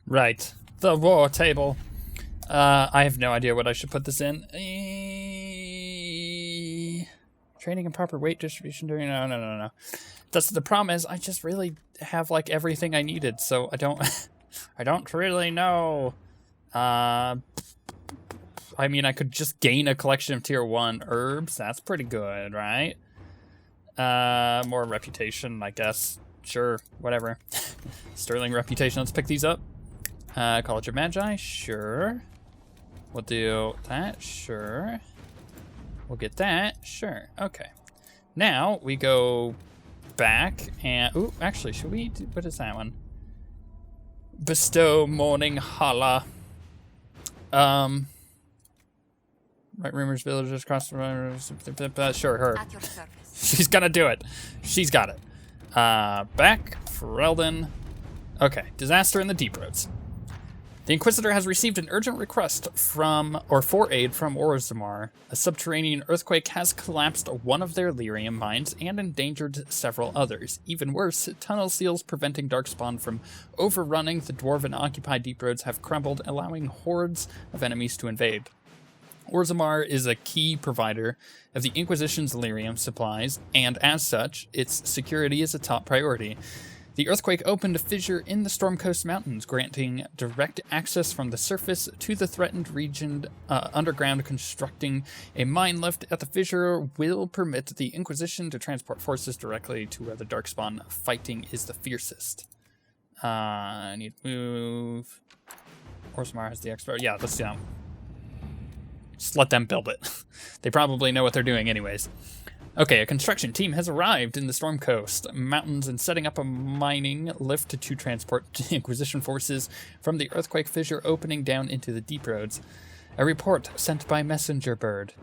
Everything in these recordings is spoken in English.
Right. The war table. I have no idea what I should put this in. Training and proper weight distribution during... No. That's the problem is I just really have like everything I needed, so I don't I don't really know. I mean, I could just gain a collection of tier 1 herbs. That's pretty good, right? More reputation, I guess. Sure, whatever. Sterling reputation. Let's pick these up. College of Magi, sure. We'll do that, sure. We'll get that, sure. Okay. Now we go back and... Ooh, actually, should we do... What is that one? Bestow Morning Holla. Right, rumors, villagers, cross the... Sure, her. At your service. She's gonna do it. She's got it. Back, Ferelden. Okay, disaster in the Deep Roads. The Inquisitor has received an urgent request for aid from Orzammar. A subterranean earthquake has collapsed one of their lyrium mines and endangered several others. Even worse, tunnel seals preventing Darkspawn from overrunning the dwarven-occupied Deep Roads have crumbled, allowing hordes of enemies to invade. Orzammar is a key provider of the Inquisition's lyrium supplies, and as such, its security is a top priority. The earthquake opened a fissure in the Stormcoast Mountains, granting direct access from the surface to the threatened region underground. Constructing a mine lift at the fissure will permit the Inquisition to transport forces directly to where the Darkspawn fighting is the fiercest. I need to move. Orzammar has the expert. Yeah, let's do that. Just let them build it. They probably know what they're doing anyways. Okay, a construction team has arrived in the Stormcoast Mountains and setting up a mining lift to transport Inquisition forces from the earthquake fissure opening down into the Deep Roads. A report sent by messenger bird.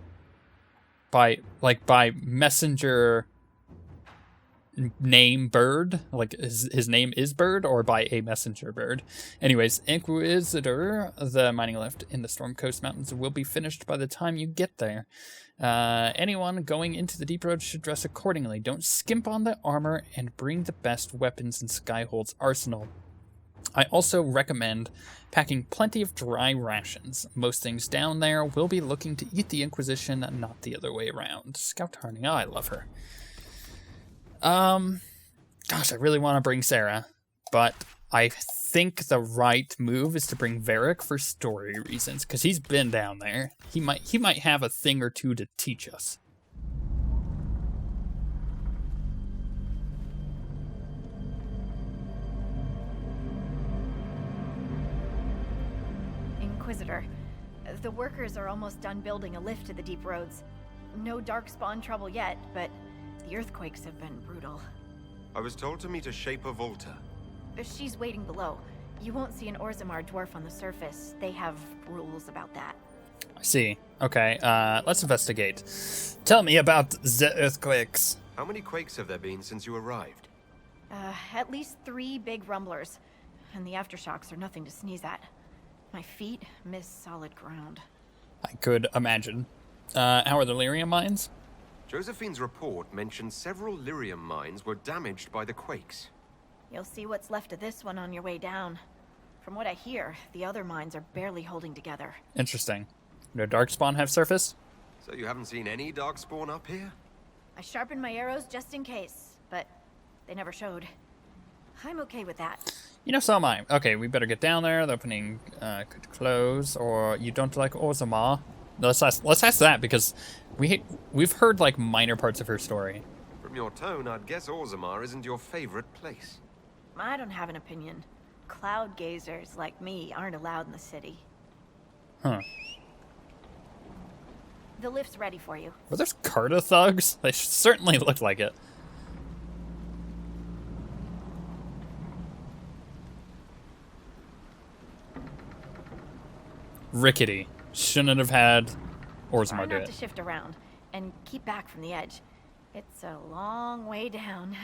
By messenger name bird? Like his name is bird, or by a messenger bird? Anyways, Inquisitor, the mining lift in the Stormcoast Mountains will be finished by the time you get there. Anyone going into the Deep Road should dress accordingly. Don't skimp on the armor and bring the best weapons in Skyhold's arsenal. I also recommend packing plenty of dry rations. Most things down there will be looking to eat the Inquisition, not the other way around. Scout Harning, oh, I love her. Gosh, I really want to bring Sarah, but I think the right move is to bring Varric for story reasons, because he's been down there. He might have a thing or two to teach us. Inquisitor, the workers are almost done building a lift to the Deep Roads. No Darkspawn trouble yet, but the earthquakes have been brutal. I was told to meet a Shaper Volta. She's waiting below. You won't see an Orzammar dwarf on the surface. They have rules about that. I see. Okay, let's investigate. Tell me about the earthquakes. How many quakes have there been since you arrived? At least 3 big rumblers. And the aftershocks are nothing to sneeze at. My feet miss solid ground. I could imagine. How are the lyrium mines? Josephine's report mentioned several lyrium mines were damaged by the quakes. You'll see what's left of this one on your way down. From what I hear, the other mines are barely holding together. Interesting. No Darkspawn have surface? So you haven't seen any Darkspawn up here? I sharpened my arrows just in case, but they never showed. I'm okay with that. You know, so am I. Okay, we better get down there. The opening could close, or you don't like Orzammar. Let's ask that, because we've heard like minor parts of her story. From your tone, I'd guess Orzammar isn't your favorite place. I don't have an opinion. Cloud gazers like me aren't allowed in the city. Huh. The lift's ready for you. Were those Carta thugs? They certainly looked like it. Rickety. Shouldn't have had Orzammar do Try not to it. shift around and keep back from the edge. It's a long way down.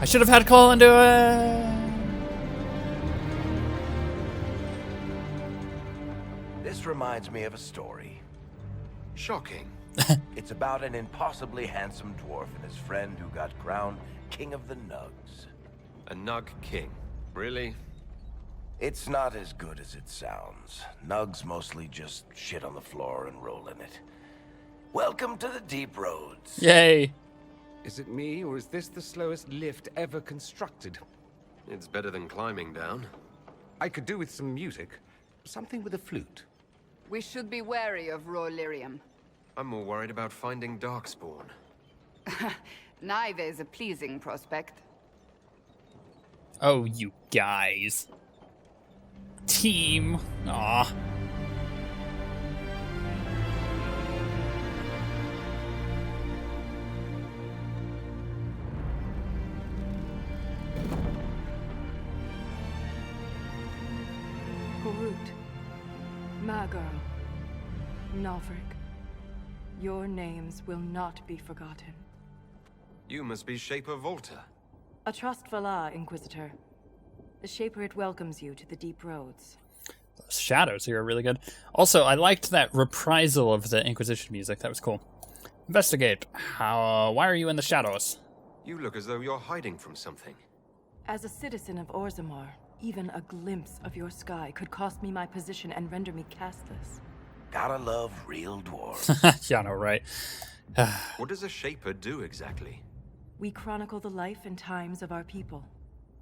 I should have had Colin do it. This reminds me of a story. Shocking. It's about an impossibly handsome dwarf and his friend who got crowned King of the Nugs. A Nug King. Really? It's not as good as it sounds. Nugs mostly just shit on the floor and roll in it. Welcome to the Deep Roads. Yay. Is it me, or is this the slowest lift ever constructed? It's better than climbing down. I could do with some music. Something with a flute. We should be wary of raw lyrium. I'm more worried about finding Darkspawn. Neither is a pleasing prospect. Oh, you guys. Team. Aw. Horut, Magirl, Novrik, your names will not be forgotten. You must be Shaper Volta. A trust Valar, Inquisitor. The Shaper it welcomes you to the Deep Roads. Those shadows here are really good. Also, I liked that reprisal of the Inquisition music. That was cool. Investigate. Why are you in the shadows? You look as though you're hiding from something. As a citizen of Orzammar, even a glimpse of your sky could cost me my position and render me castless. Gotta love real dwarves. Yeah, no, right. What does a Shaper do exactly? We chronicle the life and times of our people.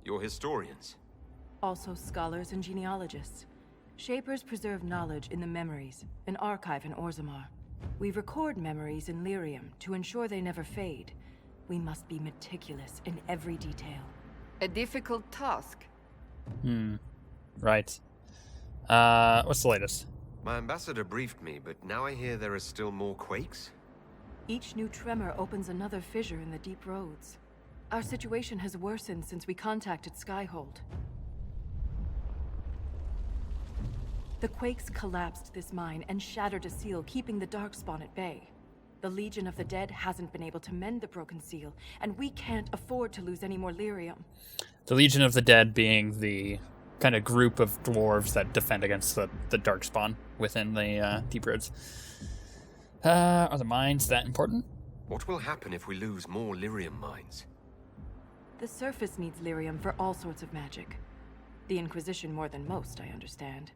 You're historians. Also scholars and genealogists. Shapers preserve knowledge in the memories, an archive in Orzammar. We record memories in Lyrium to ensure they never fade. We must be meticulous in every detail. A difficult task. Right. What's the latest? My ambassador briefed me, but now I hear there are still more quakes? Each new tremor opens another fissure in the Deep Roads. Our situation has worsened since we contacted Skyhold. The quakes collapsed this mine and shattered a seal, keeping the Darkspawn at bay. The Legion of the Dead hasn't been able to mend the broken seal, and we can't afford to lose any more lyrium. The Legion of the Dead being the kind of group of dwarves that defend against the Darkspawn within the Deep Roads. Are the mines that important? What will happen if we lose more lyrium mines? The surface needs lyrium for all sorts of magic. The Inquisition more than most, I understand.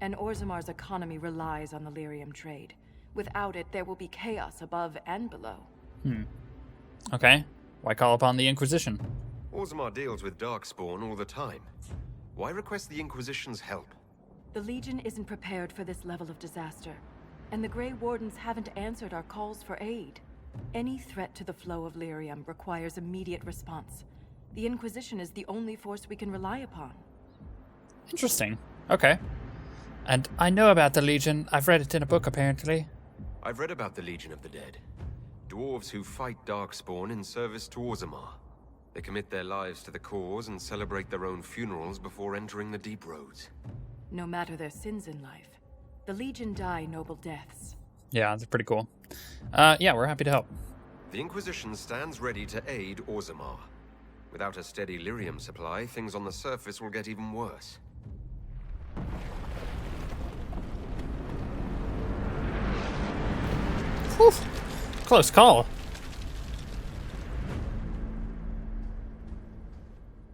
And Orzammar's economy relies on the lyrium trade. Without it, there will be chaos above and below. Okay. Why call upon the Inquisition? Orzammar deals with Darkspawn all the time. Why request the Inquisition's help? The Legion isn't prepared for this level of disaster, and the Grey Wardens haven't answered our calls for aid. Any threat to the flow of lyrium requires immediate response. The Inquisition is the only force we can rely upon. Interesting. Okay. And I know about the Legion. I've read it in a book, apparently. I've read about the Legion of the Dead. Dwarves who fight Darkspawn in service to Orzammar. They commit their lives to the cause and celebrate their own funerals before entering the Deep Roads. No matter their sins in life, the Legion die noble deaths. Yeah, that's pretty cool. Yeah, we're happy to help. The Inquisition stands ready to aid Orzammar. Without a steady lyrium supply, things on the surface will get even worse. Whew. Close call.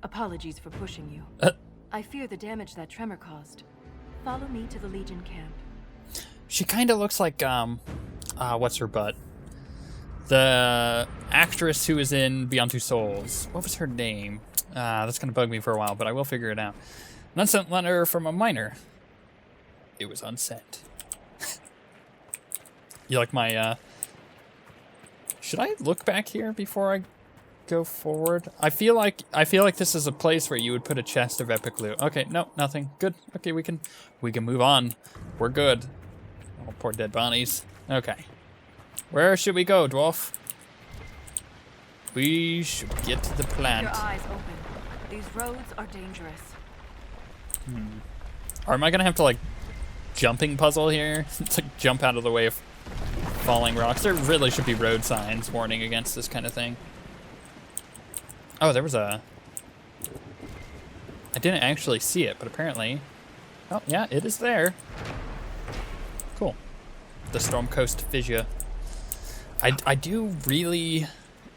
Apologies for pushing you. I fear the damage that tremor caused. Follow me to the Legion camp. She kind of looks like, what's her butt? The actress who is in Beyond Two Souls. What was her name? That's going to bug me for a while, but I will figure it out. An unsent letter from a miner. It was unsent. You like my, Should I look back here before I go forward? I feel like this is a place where you would put a chest of epic loot. Okay, no, nothing. Good. Okay, we can move on. We're good. Oh, poor dead bodies. Okay. Where should we go, dwarf? We should get to the plant. Keep your eyes open. These roads are dangerous. Or am I gonna have to like jumping puzzle here? It's like jump out of the way of falling rocks. There really should be road signs warning against this kind of thing. Oh, there was a... I didn't actually see it, but apparently... Oh, yeah, it is there. Cool. the Storm Coast Fissure. I do really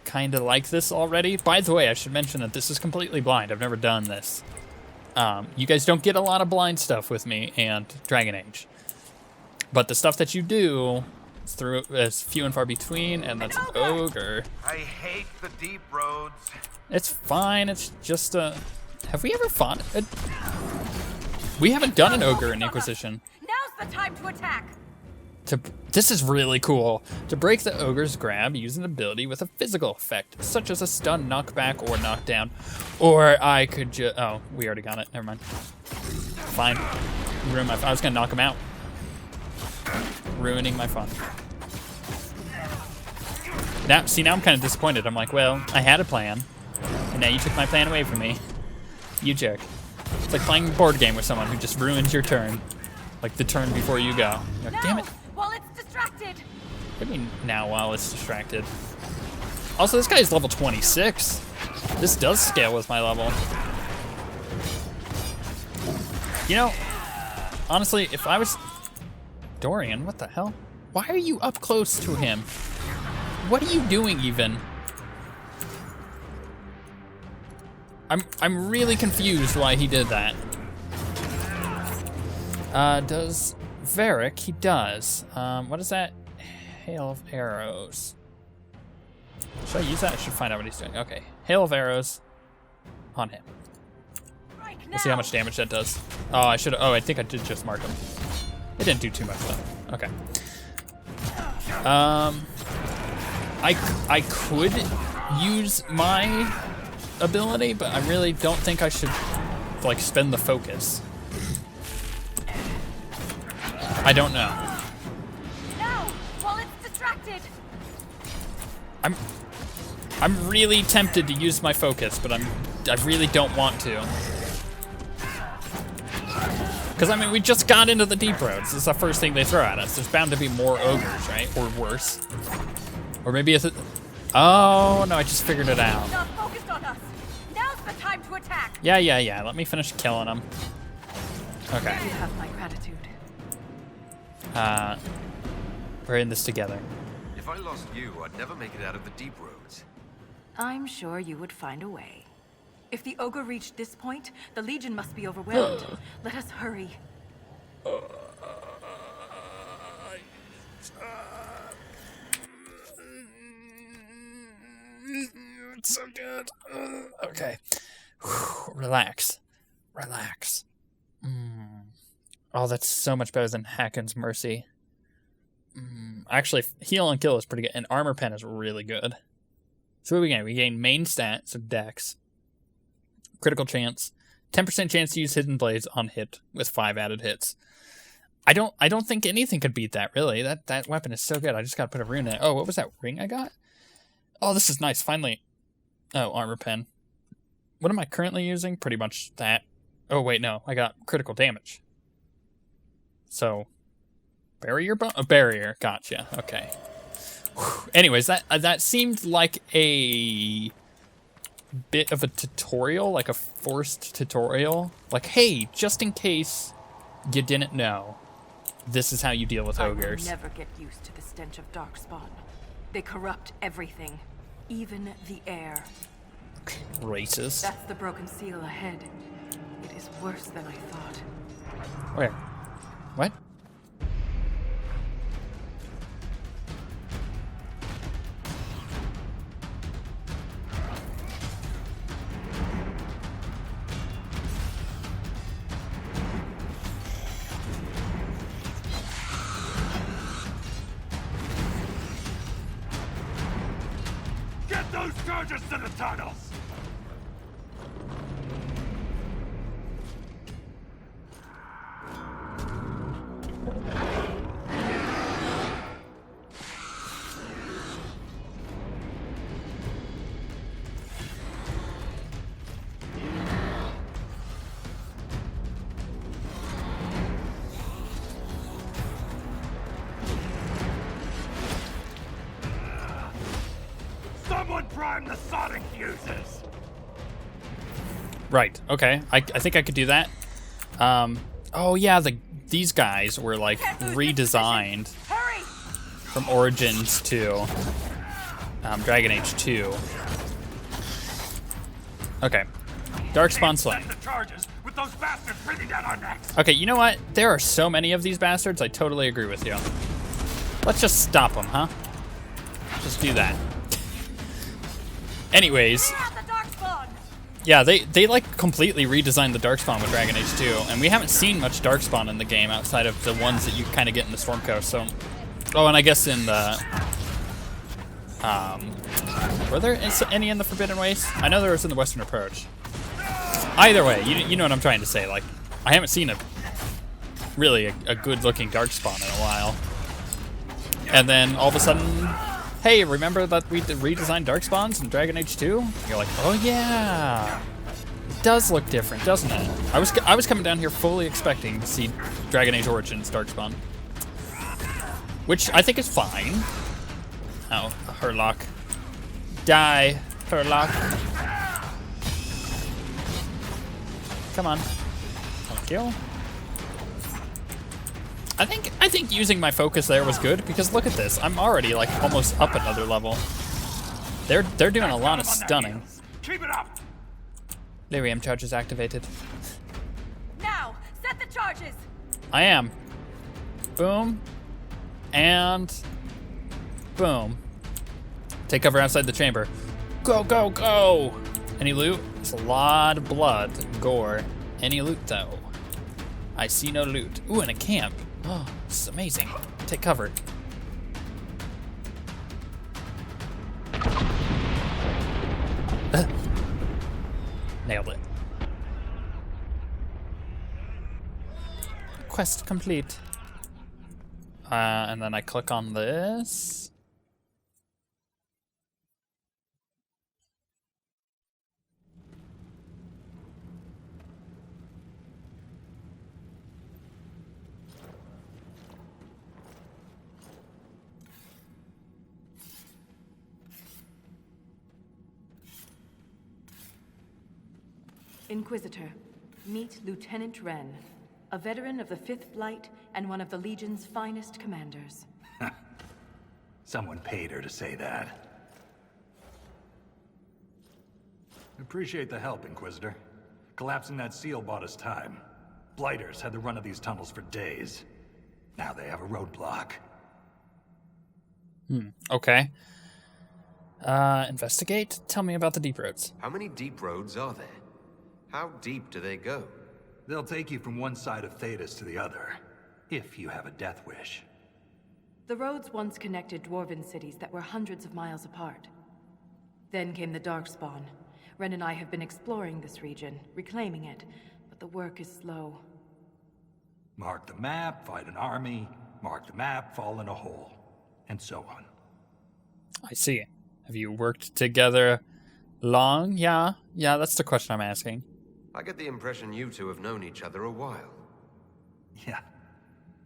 kind of like this already. By the way, I should mention that this is completely blind. I've never done this. You guys don't get a lot of blind stuff with me and Dragon Age. But the stuff that you do is few and far between, and that's an ogre. I hate the deep roads. It's fine. It's just a... Have we ever fought? We haven't done an ogre in Inquisition. Now's the time to attack. This is really cool. To break the ogre's grab, use an ability with a physical effect, such as a stun, knockback, or knockdown. Or I could just... Oh, we already got it. Never mind. Fine. Ruin my... I was gonna knock him out. Ruining my fun. Now I'm kind of disappointed. I'm like, well, I had a plan, and now you took my plan away from me. You jerk. It's like playing a board game with someone who just ruins your turn. Like the turn before you go. You're like, damn it. While it's distracted. What do you mean now while it's distracted? Also, this guy's level 26. This does scale with my level. You know, honestly, if I was... Dorian, what the hell? Why are you up close to him? What are you doing even? I'm really confused why he did that. Does Varric? He does. What is that? Hail of arrows. Should I use that? I should find out what he's doing. Okay. Hail of arrows on him. Let's see how much damage that does. Oh, I should. Oh, I think I did just mark him. It didn't do too much though. Okay. I could use my ability, but I really don't think I should like spend the focus. I don't know. Now, while it's distracted. I'm really tempted to use my focus, but I really don't want to. Because, I mean, we just got into the deep roads. This is the first thing they throw at us. There's bound to be more ogres, right? Or worse. Or maybe it's... Oh, no, I just figured it out. Not focused on us. Now's the time to attack. Yeah. Let me finish killing them. Okay. You have my gratitude. We're in this together. If I lost you, I'd never make it out of the deep roads. I'm sure you would find a way. If the ogre reached this point, the Legion must be overwhelmed. Let us hurry. It's so good. Okay. Relax. Oh, that's so much better than Hakon's Mercy. Actually, heal and kill is pretty good, and Armor Pen is really good. So what do we gain? We gain main stat, so Dex. Critical chance. 10% chance to use Hidden Blades on hit with 5 added hits. I don't think anything could beat that, really. That weapon is so good. I just gotta put a rune in it. Oh, what was that ring I got? Oh, this is nice. Finally. Oh, Armor Pen. What am I currently using? Pretty much that. Oh, wait, no. I got critical damage. So, barrier? Barrier. Gotcha. Okay. Whew. Anyways, that seemed like a bit of a tutorial, like a forced tutorial. Like, hey, just in case you didn't know, this is how you deal with ogres. I will never get used to the stench of darkspawn. They corrupt everything, even the air. Racist. That's the broken seal ahead. It is worse than I thought. Where? What? Get those scourges to the tunnels! Someone prime the sonic fuses! Right. Okay. I think I could do that. Oh yeah, these guys were like redesigned. Hurry! from Origins to Dragon Age 2. Okay. Darkspawn Slaying. Okay, you know what? There are so many of these bastards, I totally agree with you. Let's just stop them, huh? Just do that. Anyways. Yeah, they like completely redesigned the Darkspawn with Dragon Age 2, and we haven't seen much Darkspawn in the game outside of the ones that you kind of get in the Storm Coast, so... Oh, and I guess in the... were there any in the Forbidden Waste? I know there was in the Western Approach. Either way, you know what I'm trying to say. Like, I haven't seen really a good-looking Darkspawn in a while. And then all of a sudden, hey, remember that we redesigned Darkspawns in Dragon Age 2? You're like, oh yeah, it does look different, doesn't it? I was coming down here fully expecting to see Dragon Age Origins Darkspawn, which I think is fine. Oh, Herlock, die, Herlock. Come on, thank you. I think using my focus there was good, because look at this. I'm already like almost up another level. They're doing a lot of stunning. Keep it up. Lyrium charges activated. Now, set the charges. I am. Boom. And boom. Take cover outside the chamber. Go, go, go. Any loot? It's a lot of blood, gore. Any loot though? I see no loot. Ooh, and a camp. Oh, this is amazing. Take cover. Nailed it. Quest complete. And then I click on this. Inquisitor, meet Lieutenant Wren, a veteran of the 5th Blight and one of the Legion's finest commanders. Someone paid her to say that. Appreciate the help, Inquisitor. Collapsing that seal bought us time. Blighters had the run of these tunnels for days. Now they have a roadblock. Okay. Investigate? Tell me about the deep roads. How many deep roads are there? How deep do they go? They'll take you from one side of Thedas to the other, if you have a death wish. The roads once connected dwarven cities that were hundreds of miles apart. Then came the Darkspawn. Ren and I have been exploring this region, reclaiming it, but the work is slow. Mark the map, fight an army. Mark the map, fall in a hole. And so on. I see. Have you worked together long? Yeah, that's the question I'm asking. I get the impression you two have known each other a while. Yeah.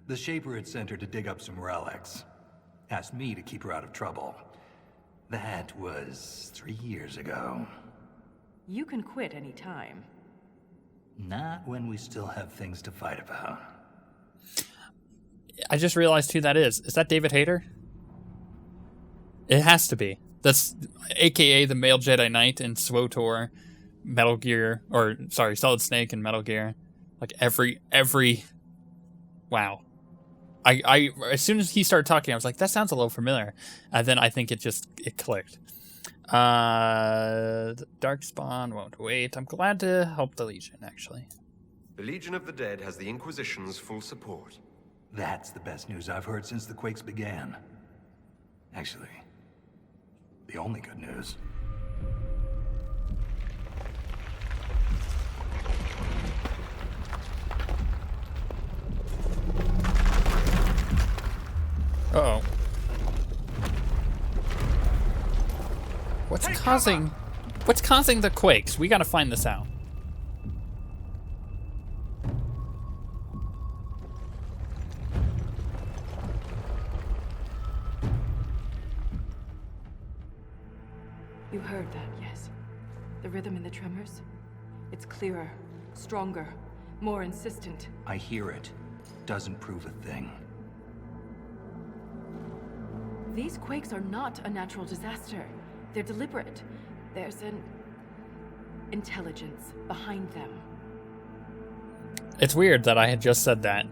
The Shaper had sent her to dig up some relics. Asked me to keep her out of trouble. That was 3 years ago. You can quit any time. Not when we still have things to fight about. I just realized who that is. Is that David Hayter? It has to be. That's AKA the male Jedi Knight in SWTOR, Metal Gear, or sorry, Solid Snake and Metal Gear. Like every wow. I as soon as he started talking, I was like, that sounds a little familiar. And then I think it clicked. Darkspawn won't wait. I'm glad to help the Legion, actually. The Legion of the Dead has the Inquisition's full support. That's the best news I've heard since the Quakes began. Actually, the only good news. Uh-oh. What's causing the quakes? We gotta find this out. You heard that, yes? The rhythm in the tremors? It's clearer, stronger, more insistent. I hear it. Doesn't prove a thing. These quakes are not a natural disaster. They're deliberate. There's an intelligence behind them. It's weird that I had just said that.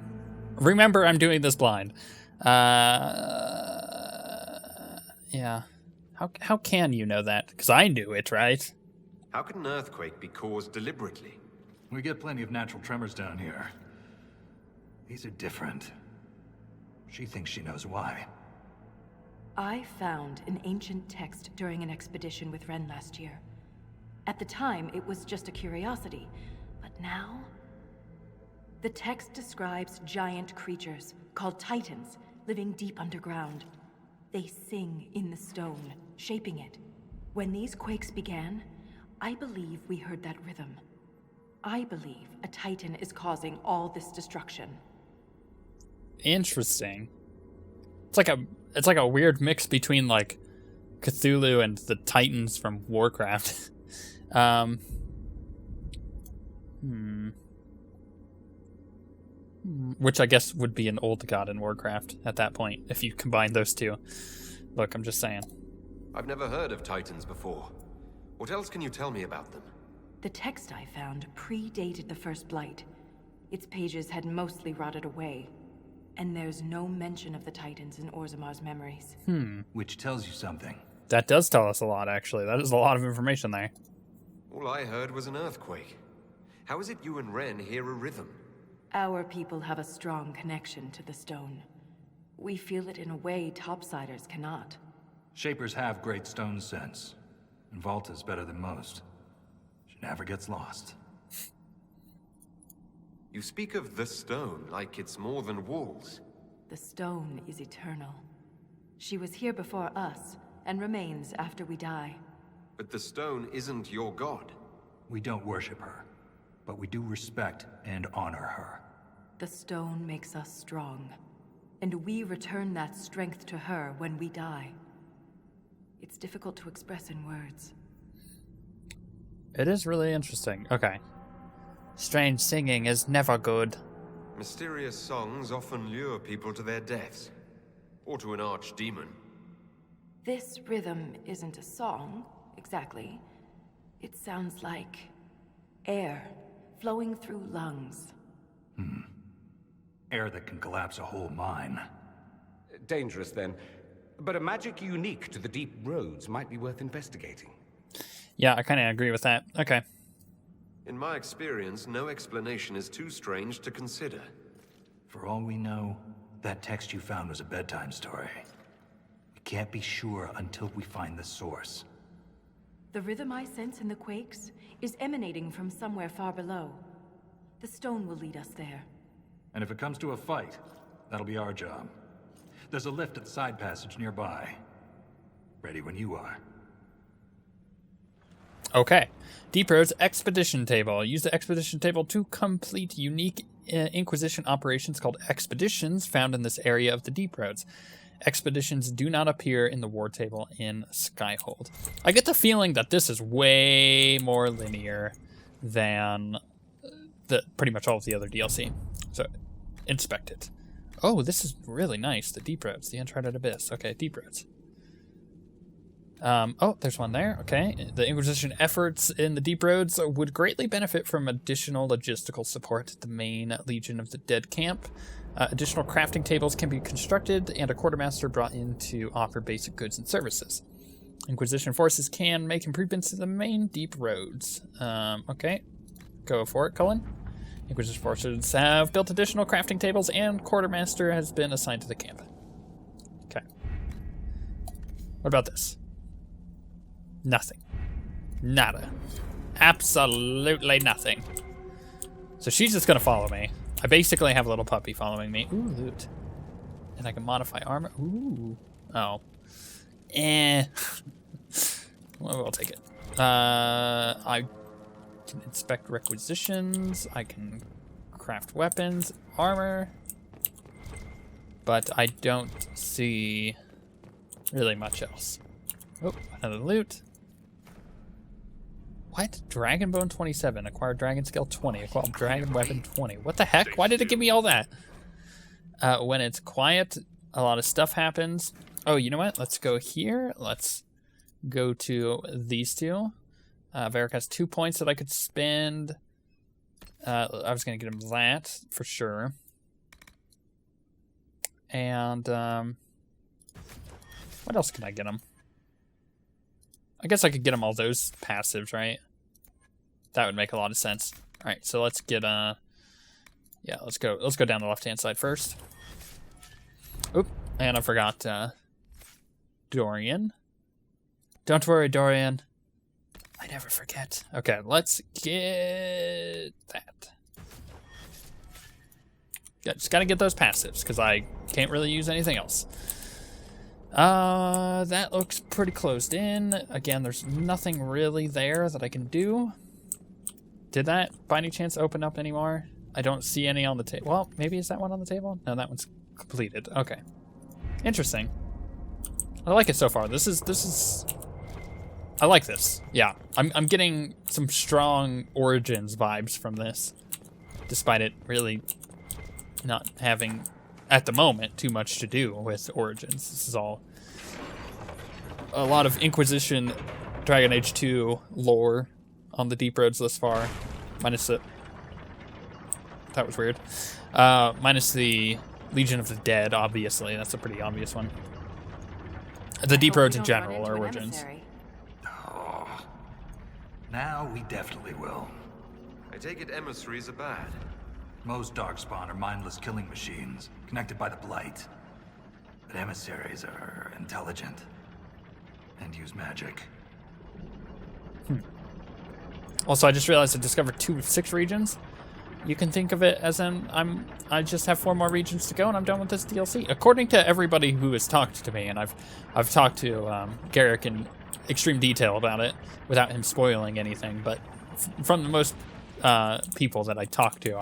Remember, I'm doing this blind. Yeah. How can you know that? Because I knew it, right? How can an earthquake be caused deliberately? We get plenty of natural tremors down here. These are different. She thinks she knows why. I found an ancient text during an expedition with Ren last year. At the time, it was just a curiosity, but now... The text describes giant creatures, called Titans, living deep underground. They sing in the stone, shaping it. When these quakes began, I believe we heard that rhythm. I believe a Titan is causing all this destruction. Interesting. It's like a weird mix between like Cthulhu and the Titans from Warcraft. Which I guess would be an old god in Warcraft at that point, if you combine those two. Look, I'm just saying. I've never heard of Titans before. What else can you tell me about them? The text I found predated the First Blight. Its pages had mostly rotted away. And there's no mention of the Titans in Orzamar's memories. Which tells you something. That does tell us a lot, actually. That is a lot of information there. All I heard was an earthquake. How is it you and Ren hear a rhythm? Our people have a strong connection to the stone. We feel it in a way topsiders cannot. Shapers have great stone sense. And Volta's better than most. She never gets lost. You speak of the stone like it's more than walls. The stone is eternal. She was here before us, and remains after we die. But the stone isn't your god. We don't worship her, but we do respect and honor her. The stone makes us strong, and we return that strength to her when we die. It's difficult to express in words. It is really interesting. Okay. Strange singing is never good. Mysterious songs often lure people to their deaths. Or to an archdemon. This rhythm isn't a song, exactly. It sounds like air flowing through lungs. Air that can collapse a whole mine. Dangerous, then. But a magic unique to the deep roads might be worth investigating. Yeah, I kind of agree with that. Okay. In my experience, no explanation is too strange to consider. For all we know, that text you found was a bedtime story. We can't be sure until we find the source. The rhythm I sense in the quakes is emanating from somewhere far below. The stone will lead us there. And if it comes to a fight, that'll be our job. There's a lift at the side passage nearby. Ready when you are. Okay. Deep Roads Expedition Table. Use the Expedition Table to complete unique Inquisition operations called Expeditions found in this area of the Deep Roads. Expeditions do not appear in the War Table in Skyhold. I get the feeling that this is way more linear than pretty much all of the other DLC. So, inspect it. Oh, this is really nice. The Deep Roads. The Uncharted Abyss. Okay, Deep Roads. Oh, there's one there. Okay. The Inquisition efforts in the Deep Roads would greatly benefit from additional logistical support at the main Legion of the Dead camp. Additional crafting tables can be constructed and a quartermaster brought in to offer basic goods and services. Inquisition forces can make improvements to the main Deep Roads. Okay. Go for it, Cullen. Inquisition forces have built additional crafting tables and quartermaster has been assigned to the camp. Okay. What about this? Nothing. Nada. Absolutely nothing. So she's just gonna follow me. I basically have a little puppy following me. Ooh, loot. And I can modify armor. Ooh. Oh. Well, I'll take it. I can inspect requisitions. I can craft weapons, armor. But I don't see really much else. Oh, another loot. What? Dragon Bone 27. Acquired Dragon Scale 20. Acquired Dragon Weapon 20. What the heck? Why did it give me all that? When it's quiet, a lot of stuff happens. Oh, you know what? Let's go here. Let's go to these two. Varric has 2 points that I could spend. I was going to get him that for sure. And what else can I get him? I guess I could get him all those passives, right? That would make a lot of sense. All right, so let's get yeah, let's go down the left-hand side first. Oop, and I forgot Dorian. Don't worry, Dorian. I never forget. Okay, let's get that. Yeah, just gotta get those passives, because I can't really use anything else. That looks pretty closed in. Again, there's nothing really there that I can do. Did that, by any chance, open up anymore? I don't see any on the table. Well, maybe is that one on the table? No, that one's completed. Okay. Interesting. I like it so far. This is... I like this. Yeah, I'm getting some strong Origins vibes from this, despite it really not having, at the moment, too much to do with Origins. This is all a lot of Inquisition, Dragon Age 2 lore on the Deep Roads thus far, minus the... That was weird. Minus the Legion of the Dead, obviously. That's a pretty obvious one. The Deep Roads in general are Origins. Oh, now we definitely will. I take it emissaries are bad. Most Darkspawn are mindless killing machines, connected by the Blight. But emissaries are intelligent and use magic. Also, I just realized I discovered 2 of 6 regions. You can think of it as I just have 4 more regions to go and I'm done with this DLC. According to everybody who has talked to me, and I've talked to Garrick in extreme detail about it without him spoiling anything, but from the most people that I talked to,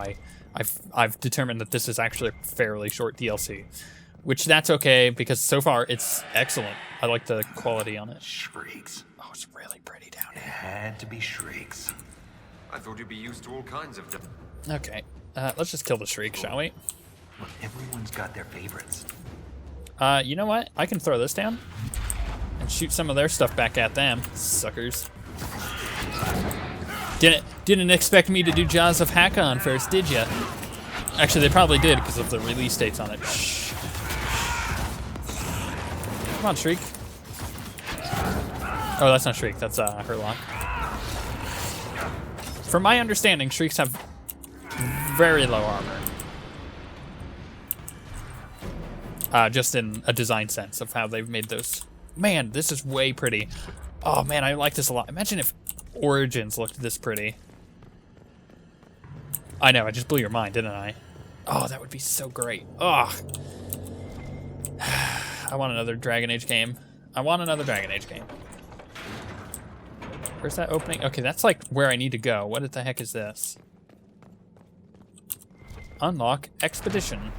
I've determined that this is actually a fairly short DLC, which that's okay because so far it's excellent. I like the quality on it. Shrieks. Oh, it's really pretty down It here. had to be shrieks. I thought you'd be used to all kinds of... Okay, let's just kill the Shriek, shall we? Look, everyone's got their favorites. You know what? I can throw this down and shoot some of their stuff back at them, suckers. Didn't expect me to do Jaws of Hakon first, did ya? Actually, they probably did because of the release dates on it. Shh. Come on, Shriek. Oh, that's not Shriek. That's Herlock. From my understanding, Shrieks have very low armor. Just in a design sense of how they've made those. Man, this is way pretty. Oh man, I like this a lot. Imagine if Origins looked this pretty. I know, I just blew your mind, didn't I? Oh, that would be so great. Oh. I want another Dragon Age game. I want another Dragon Age game. Where's that opening? Okay, that's like where I need to go. What the heck is this? Unlock Expedition.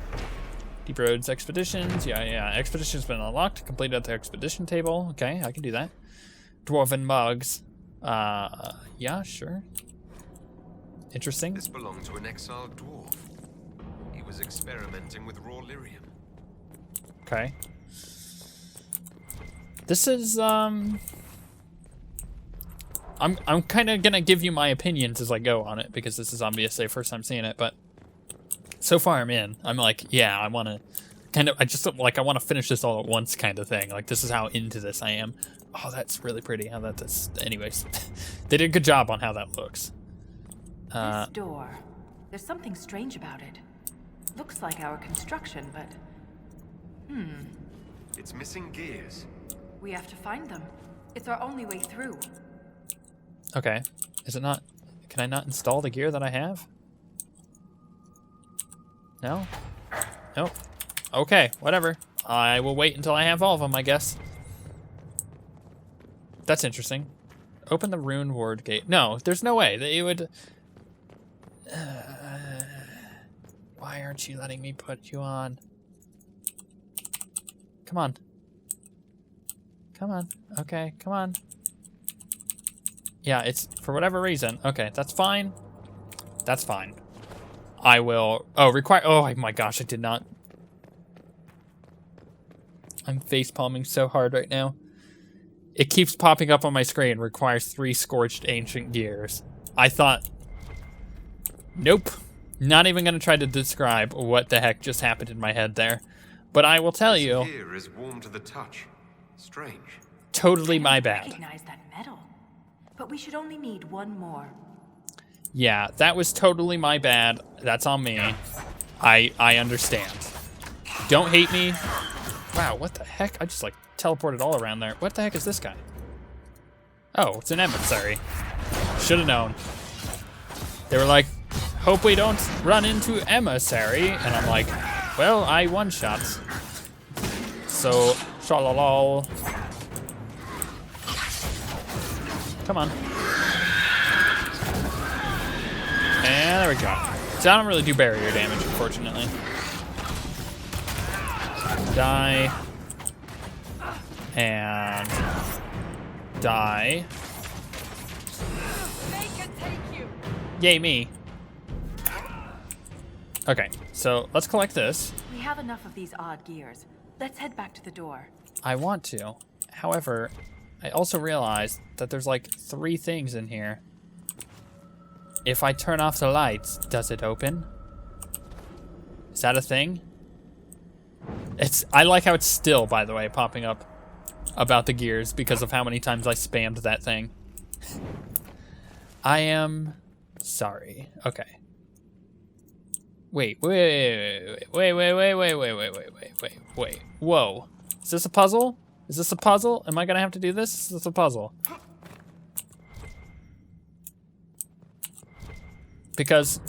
Deep Roads Expeditions. Yeah. Expedition's been unlocked. Completed at the expedition table. Okay, I can do that. Dwarven Mugs. Yeah, sure. Interesting. This belonged to an exiled dwarf. He was experimenting with raw lyrium. Okay. This is, I'm kind of gonna give you my opinions as I go on it, because this is obviously the first time seeing it, but so far I'm in. I'm like, yeah, I want to I want to finish this all at once kind of thing. Like, this is how into this I am. Oh, that's really pretty how that's, anyways. They did a good job on how that looks. This door, there's something strange about it. Looks like our construction, but... It's missing gears. We have to find them. It's our only way through. Okay. Is it not... Can I not install the gear that I have? No? Nope. Okay, whatever. I will wait until I have all of them, I guess. That's interesting. Open the Rune Ward gate. No, there's no way that you would... why aren't you letting me put you on? Come on. Come on. Okay, come on. Yeah, it's for whatever reason. Okay, that's fine. That's fine. I will... Oh, require... Oh my gosh, I did not... I'm face palming so hard right now. It keeps popping up on my screen. Requires 3 scorched ancient gears. I thought, nope. Not even going to try to describe what the heck just happened in my head there. But I will tell you. Here is warm to the touch. Strange. Totally my bad. Recognize that metal. But we should only need one more. Yeah, that was totally my bad. That's on me. I understand. Don't hate me. Wow, what the heck? I just like teleported all around there. What the heck is this guy? Oh, it's an emissary. Should have known. They were like, hope we don't run into emissary. And I'm like, well, I one-shot. So, shalalal. Come on. And there we go. So I don't really do barrier damage, unfortunately. Die. And die. Yay, me. Okay, so let's collect this. We have enough of these odd gears. Let's head back to the door. I want to. However, I also realized that there's like 3 things in here. If I turn off the lights, does it open? Is that a thing? I like how it's still, by the way, popping up about the gears because of how many times I spammed that thing. I am sorry. Okay. Wait. Whoa. Is this a puzzle? Is this a puzzle? Am I gonna have to do this? Is this a puzzle? Because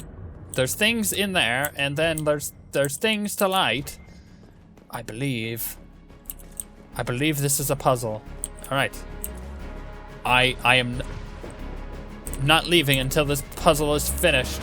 there's things in there, and then there's things to light. I believe this is a puzzle. All right. I am not leaving until this puzzle is finished.